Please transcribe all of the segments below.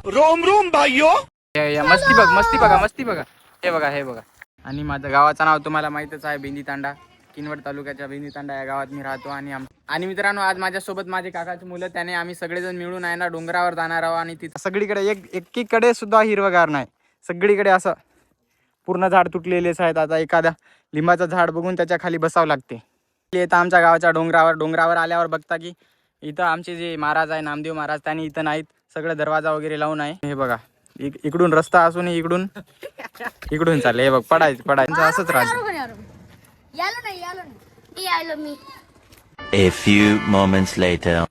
Rome Rome भाइयों. मस्ती बघ, मस्ती बघा, मस्ती बघा. हे बघा, हे बघा. आणि माझं गावाचं नाव तुम्हाला माहितच आहे, भेंदी तांडा. किनवट तालुक्याच्या भेंदी तांडा या गावात मी राहतो. आणि मित्रांनो, आज माझ्यासोबत माझे काकाची मुलं, त्याने आम्ही सगळेजण मिळून आहे ना डोंगरावर जाणार आहोत. आणि तिथं सगळीकडे एकीकडे सुद्धा हिरवगार नाही, सगळीकडे असं पूर्ण झाड तुटलेलेच आहेत. आता एखाद्या लिंबाचं झाड बघून त्याच्या खाली बसावं लागते. येतं आमच्या गावाच्या डोंगरावर आल्यावर बघता की इथं आमचे जे महाराज आहे, नामदेव महाराज, त्यांनी इथं नाहीत, सगळं दरवाजा वगैरे लावून आहे. हे बघा, इकडून रस्ता असून इकडून चालले. हे बघ, पडायचं असंच राहतं. A few moments later.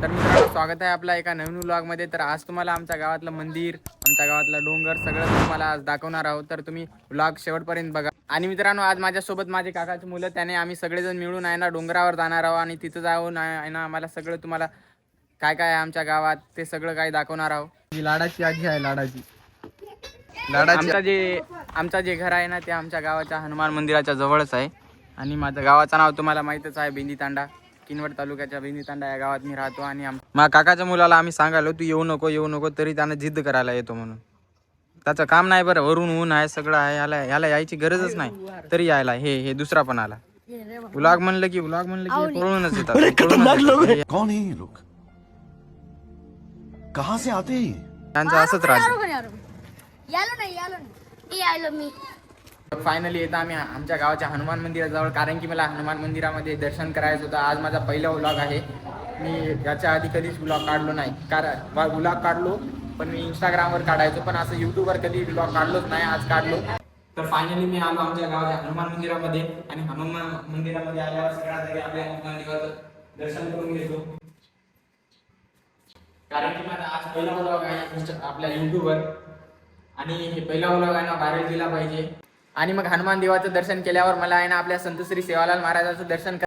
तर मित्रांनो, स्वागत आहे आपला एका नवीन व्लॉगमध्ये. तर आज तुम्हाला आमच्या गावातलं मंदिर, आमच्या गावातला डोंगर सगळं तुम्हाला आज दाखवणार आहोत. तर तुम्ही व्लॉग शेवटपर्यंत बघा. आणि मित्रांनो, आज माझ्यासोबत माझे काकाची मुलं, त्याने आम्ही सगळेजण मिळून आहे ना डोंगरावर जाणार आहोत. आणि तिथं जाऊन आहे ना आम्हाला सगळं तुम्हाला काय काय आहे आमच्या गावात ते सगळं काही दाखवणार आहोत. ही लाडाची आजी आहे, लाडाची. आमचा जे घर आहे ना ते आमच्या गावाच्या हनुमान मंदिराच्या जवळच आहे. आणि माझं गावाचं नाव तुम्हाला माहीतच आहे, भेंदी तांडा. किनवट तालुक्याच्या भेंदी तांडा या गावात मी राहतो. आणि माझ्या काकाच्या मुलाला आम्ही सांगालो तू येऊ नको, तरी त्यानं जिद्द करायला येतो म्हणून. त्याचं काम नाही बरं, वरून ऊन आहे, सगळं आहे, ह्याला यायची गरजच नाही, तरी यायला हे दुसरा पण आला. व्लॉग म्हणलं की पळूनच येतात. कौन है ये लोग? कहां से आते हैं? त्यांचं असंच राहतं. फायनली येतं आम्ही आमच्या गावाच्या हनुमान मंदिराजवळ, कारण की मला हनुमान मंदिरामध्ये दर्शन करायचं होतं. आज माझा पहिला व्लॉग आहे. मी याच्या आधी कधीच व्लॉग काढलो नाही, कारण व्लॉग काढलो पण मी इंस्टाग्रामवर काढायचो, पण असं यूट्यूबवर कधी व्लॉग काढलोच नाही. आज काढलो. तर फायनली मी आलो आमच्या गावाच्या हनुमान मंदिरामध्ये. आणि हनुमान मंदिरामध्ये आल्यावर सगळ्यात आधी आपल्या हनुमान देवाचं दर्शन करून घेतो, कारण की माझा आज पहिला व्लॉग आहे आपल्या यूट्यूबवर. आणि हे पहिला व्लॉग आहे ना व्हायरल केला पाहिजे. आणि मग हनुमान देवाचं दर्शन केल्यावर मला आहे ना आपल्या संत श्री सेवालाल महाराजांचं दर्शन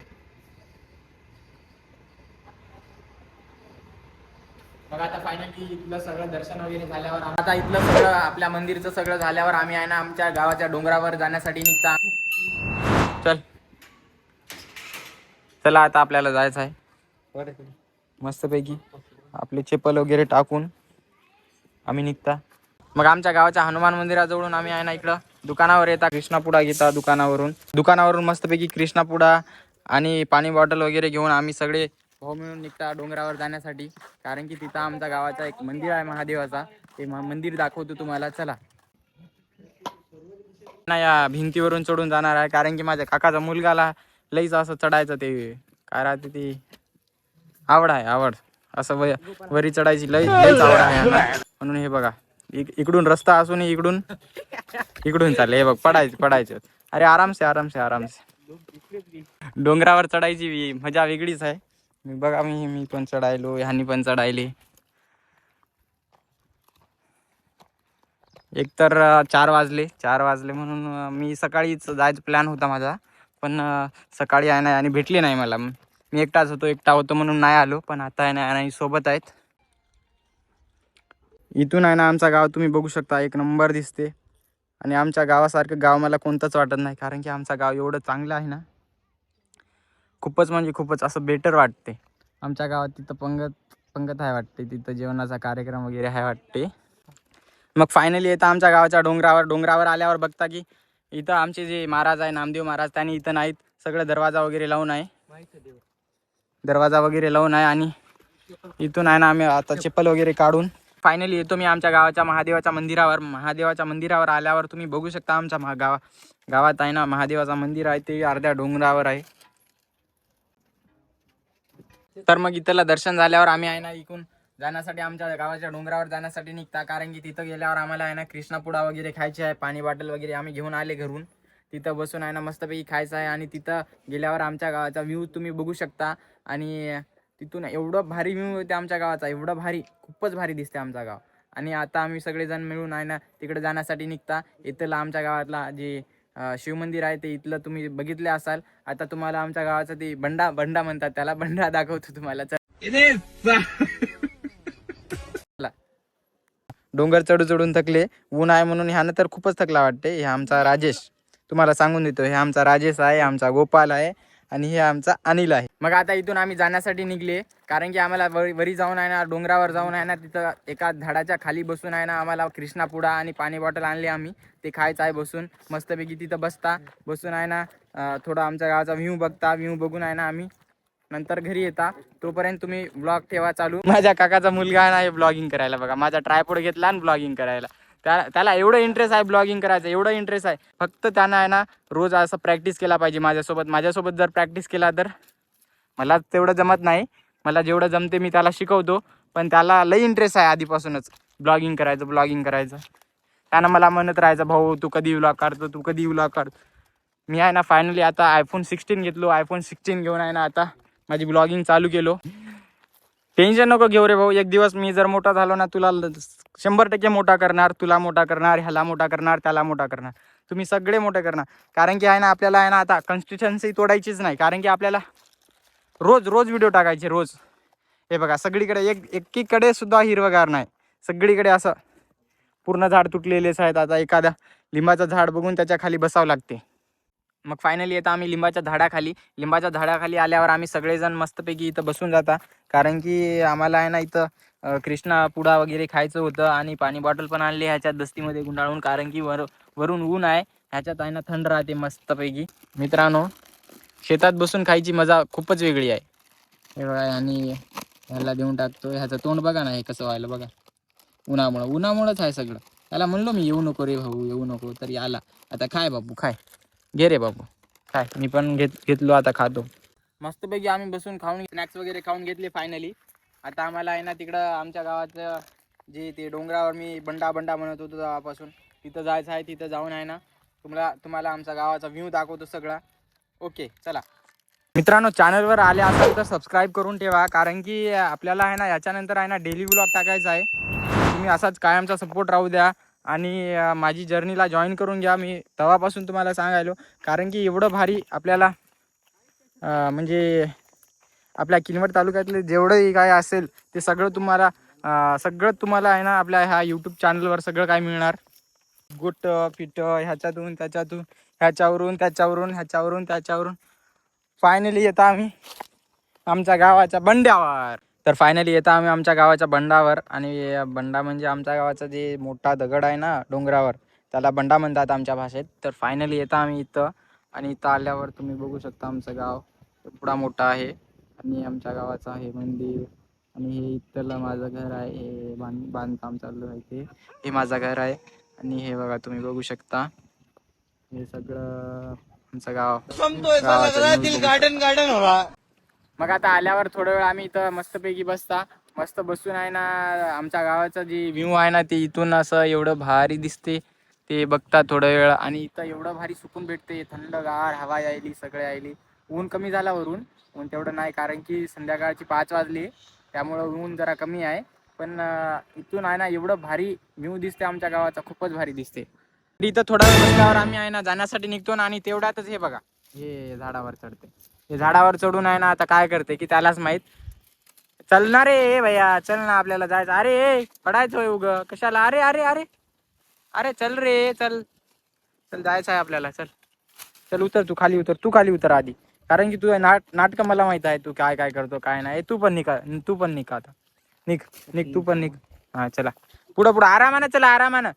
मग आता फायनली इथलं सगळं दर्शन वगैरे झाल्यावर, आता इथलं सगळं आपल्या मंदिरचं सगळं झाल्यावर आम्ही आहे ना आमच्या गावाच्या डोंगरावर जाण्यासाठी निघता. चला आता आपल्याला जायचं आहे. मस्तपैकी आपले चप्पल वगैरे टाकून आम्ही निघता. मग आमच्या गावाच्या हनुमान मंदिराजवळून आम्ही आहे ना इकडं दुकानावर येता, कृष्णापुडा घेता. दुकानावरून मस्तपैकी कृष्णापुडा आणि पाणी बॉटल वगैरे घेऊन आम्ही सगळे भाऊ मिळून निघता डोंगरावर जाण्यासाठी, कारण की तिथं आमच्या गावाचा एक मंदिर आहे महादेवाचा. ते मंदिर दाखवतो तुम्हाला. चला ना, या भिंतीवरून चढून जाणार आहे, कारण की माझ्या काकाचा मुलगाला लईच असं चढायचं, ते काय राहते ते आवड असं वरी चढायची लईच आवड आहे म्हणून. हे बघा, इकडून रस्ता असून इकडून चालले. हे बघ, पडायचं. अरे आरामसे डोंगरावर चढायची मजा वेगळीच आहे. बघा, मी पण चढायलो, ह्यांनी पण चढायले. एकतर 4 वाजले म्हणून मी सकाळीच जायचं प्लॅन होता माझा, पण सकाळी आहे नाही आणि भेटली नाही मला. मी एकटा होतो म्हणून नाही आलो, पण आता आहे ना सोबत आहेत. इथून आहे ना आमचा गाव तुम्ही बघू शकता, एक नंबर दिसते. आणि आमच्या गावासारखं गाव मला कोणतंच वाटत नाही, कारण की आमचं गाव एवढं चांगलं आहे ना, खूपच म्हणजे खूपच असं बेटर वाटते. आमच्या गावात तिथं पंगत आहे वाटते, तिथं जेवणाचा कार्यक्रम वगैरे आहे वाटते. मग फायनली येतं आमच्या गावाच्या डोंगरावर आल्यावर बघता की इथं आमचे जे महाराज आहे, नामदेव महाराज, त्यांनी इथं नाहीत, सगळं दरवाजा वगैरे लावून आहे. आणि इथून आहे ना आम्ही आता चप्पल वगैरे काढून फायनली येतो मी आमच्या गावाच्या महादेवाच्या मंदिरावर आल्यावर तुम्ही बघू शकता आमच्या गावात आहे ना महादेवाचं मंदिर आहे, ते अर्ध्या डोंगरावर आहे. तर मग इथलं दर्शन झाल्यावर आम्ही आहे ना इकडून जाण्यासाठी आमच्या गावाच्या डोंगरावर जाण्यासाठी निघता, कारण की तिथं गेल्यावर आम्हाला आहे ना कृष्णापुडा वगैरे खायचे आहे, पाणी बॉटल वगैरे आम्ही घेऊन आले घरून. तिथं बसून आहे ना मस्तपैकी खायचं आहे. आणि तिथं गेल्यावर आमच्या गावाचा व्ह्यू तुम्ही बघू शकता. आणि तिथून एवढं भारी व्ह्यू होते आमच्या गावाचा, एवढं भारी, खूपच भारी दिसते आमचा गाव. आणि आता आम्ही सगळेजण मिळून आहे ना तिकडे जाण्यासाठी निघता. इथलं आमच्या गावातला जे शिवमंदिर आहे ते इथलं तुम्ही बघितले असाल. आता तुम्हाला आमच्या गावाचं ते बंडा म्हणतात त्याला, बंडा दाखवतो तुम्हाला. डोंगर चढून थकले, ऊन आहे म्हणून. ह्यानं तर खूपच थकला वाटते. हे आमचा राजेश, तुम्हाला सांगून देतो, हे आमचा राजेश आहे, आमचा गोपाल आहे, आणि हे आमचा अनिल आहे. मग आता इथून आम्ही जाण्यासाठी निघले, कारण की आम्हाला वरी जाऊन आहे ना, डोंगरावर जाऊन आहे ना, तिथं एका झाडाच्या खाली बसून आहे ना, आम्हाला कृष्णा पुडा आणि पाणी बॉटल आणली आम्ही, ते खायचं आहे बसून मस्तपैकी तिथं बसून आहे ना, थोडं आमच्या गावाचा व्ह्यू बघून आहे ना आम्ही नंतर घरी येता. तोपर्यंत तुम्ही ब्लॉग ठेवा चालू. माझ्या काकाचा मुलगा आहे ब्लॉगिंग करायला बघा, माझा ट्रायपॉड घेतला आणि ब्लॉगिंग करायला. त्याला एवढं इंटरेस्ट आहे ब्लॉगिंग करायचं, एवढं इंटरेस्ट आहे. फक्त त्यानं आहे ना रोज असं प्रॅक्टिस केला पाहिजे माझ्यासोबत जर प्रॅक्टिस केला तर मला तेवढं जमत नाही. मला जेवढं जमते मी त्याला शिकवतो, पण त्याला लई इंटरेस्ट आहे आधीपासूनच ब्लॉगिंग करायचं. त्यानं मला म्हणत राहायचं, भाऊ तू कधी व्लॉग काढतो. मी आहे ना फायनली आता आयफोन 16 घेतलो. आयफोन 16 घेऊन आहे ना आता माझी ब्लॉगिंग चालू केलो. टेन्शन नको घेऊ रे भाऊ, एक दिवस मी जर मोठा झालो ना, तुला 100% मोठा करणार, तुला मोठा करणार, ह्याला मोठा करणार, त्याला मोठा करणार, तुम्ही सगळे मोठे करणार. कारण की आहे ना आपल्याला आहे ना आता कन्सिस्टन्सी तोडायचीच नाही, कारण की आपल्याला रोज व्हिडिओ टाकायचे रोज. हे बघा सगळीकडे एकीकडे सुद्धा हिरवगार नाही, सगळीकडे असं पूर्ण झाड तुटलेलेच आहेत. आता एखाद्या लिंबाचं झाड बघून त्याच्या खाली बसावं लागते. मग फायनली येतं आम्ही लिंबाच्या झाडाखाली आल्यावर आम्ही सगळेजण मस्तपैकी इथं बसून जाता, कारण की आम्हाला आहे ना इथं कृष्णा पुडा वगैरे खायचं होतं आणि पाणी बॉटल पण आणली ह्याच्यात दस्तीमध्ये गुंडाळून, कारण की वरून ऊन आहे, ह्याच्यात आहे ना थंड राहते मस्तपैकी. मित्रांनो, शेतात बसून खायची मजा खूपच वेगळी आहे. हे बघा, आणि ह्याला देऊन टाकतो. ह्याचं तोंड बघा ना, हे कसं व्हायला बघा, उन्हामुळंच आहे सगळं. त्याला म्हणलो मी येऊ नको रे भाऊ, येऊ नको, तरी आला. आता खाय बाबू, खाय, घे रे बाबू काय. मी पण घेतलो आता, खातो मस्तपैकी. आम्ही बसून खाऊन स्नॅक्स वगैरे खाऊन घेतले फायनली. आता आम्हाला आहे ना तिकडं आमच्या गावाचं जे ते डोंगरावर मी बंडा म्हणत होतो तेव्हापासून तिथं जायचं आहे. तिथं जाऊन आहे ना तुम्हाला आमच्या गावाचा व्ह्यू दाखवतो सगळा. ओके चला मित्रांनो, चॅनलवर आले असाल तर सबस्क्राईब करून ठेवा, कारण की आपल्याला आहे ना याच्यानंतर आहे ना डेली व्लॉग टाकायचा आहे. तुम्ही असाच कायमचा सपोर्ट राहू द्या आणि माझी जर्नीला जॉईन करून घ्या. मी तेव्हापासून तुम्हाला सांगायलो, कारण की एवढं भारी आपल्याला म्हणजे आपल्या किनवट तालुक्यातले जेवढंही काय असेल ते सगळं तुम्हाला आहे ना आपल्या ह्या यूट्यूब चॅनलवर सगळं काय मिळणार. गुट पिट ह्याच्यातून त्याच्यातून, ह्याच्यावरून फायनली येतो आम्ही आमच्या गावाच्या बंडावर. आणि बंडा म्हणजे आमच्या गावाचा जे मोठा दगड आहे ना डोंगरावर, त्याला बंडा म्हणतात आमच्या भाषेत. तर फायनली येतो आम्ही इथं, आणि इथं आल्यावर तुम्ही बघू शकता आमचं गाव थोडा मोठा आहे, आणि आमच्या गावाचं आहे मंदिर. आणि हे इथलं माझं घर आहे, हे बांधकाम चालू आहे, हे माझं घर आहे. आणि हे बघा तुम्ही बघू शकता, हे सगळं आमचं गाव. गार्डन होला. मग आता आल्यावर थोडा वेळ आम्ही इथं मस्तपैकी मस्त बसून आहे ना आमच्या गावाचं जे व्ह्यू आहे ना ते इथून असं एवढं भारी दिसते, ते बघता थोडा वेळ. आणि इथं एवढं भारी सुकून भेटते, थंडगार हवा यायली, सगळे यायली. ऊन कमी झाला ऊन तेवढं नाही, कारण की संध्याकाळची 5 वाजली, त्यामुळं ऊन जरा कमी आहे. पण इथून आहे ना एवढं भारी व्ह्यू दिसते आमच्या गावाचा, खूपच भारी दिसते. इथं थोडा वेळ बसल्यावर आम्ही आहे ना जाण्यासाठी निघतो ना, आणि तेवढ्यातच हे बघा, हे झाडावर चढते. हे झाडावर चढून आहे ना आता काय करते की त्यालाच माहित. चल ना रे भैया, चल ना, आपल्याला जायचं. अरे पडायचोय उग कशाला, अरे अरे अरे अरे चल रे, चल जायचं आहे आपल्याला, चल उतर, तू खाली उतर आधी, कारण की तुझं नाटक मला माहित आहे, तू काय करतो काय नाही. तू पण निघ आता, निघ तू पण निघ. हा चला, पुढं आरामानं चला, आरामानं,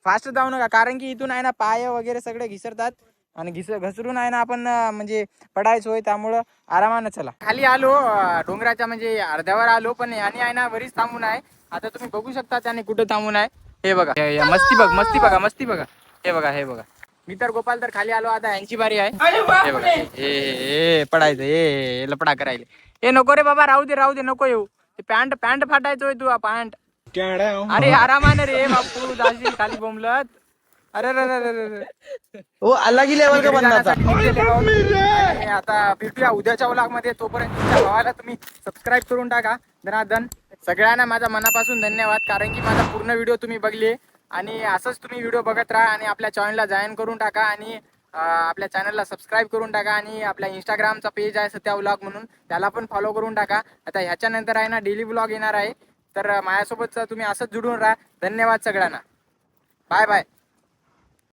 फास्ट जाऊ नका, कारण की इथून आहे ना पाय वगैरे सगळे घिसरतात, आणि घसरून आहे ना आपण म्हणजे पडायचं होय, त्यामुळं आरामानं चला. खाली आलो डोंगराच्या म्हणजे अर्ध्यावर आलो, पण आणि आहे ना वरीच थांबून आहे. आता तुम्ही बघू शकता त्याने कुठे थांबून आहे. हे बघा, मस्ती बघा. हे बघा मी तर गोपाल तर खाली आलो. आता यांची बारी आहे. हे बघा, हे पडायचं, हे लपडा करायला. हे नको रे बाबा, राहू दे नको येऊ. ते पॅन्ट फाटायचोय तू, पॅन्ट. अरे आरामाने रे बापू, जाशील खाली बोंबलत. अरे वो अलग ही लेवल का बंदा था. आता भेटूया उद्याच्या व्लॉग मध्ये. तोपर्यंत तुमच्या भावाला तुम्ही सबस्क्राईब करून टाका धनाधन. सगळ्यांना माझा मनापासून धन्यवाद, कारण की माझा पूर्ण व्हिडिओ तुम्ही बघले, आणि असंच तुम्ही व्हिडिओ बघत राहा, आणि आपल्या चॅनलला जॉईन करून टाका, आणि आपल्या चॅनलला सबस्क्राईब करून टाका, आणि आपल्या इंस्टाग्रामचा पेज आहे सत्या व्लॉग म्हणून, त्याला पण फॉलो करून टाका. आता ह्याच्यानंतर आहे ना डेली व्लॉग येणार आहे, तर माझ्यासोबत तुम्ही असंच जुडून राहा. धन्यवाद सगळ्यांना, बाय बाय.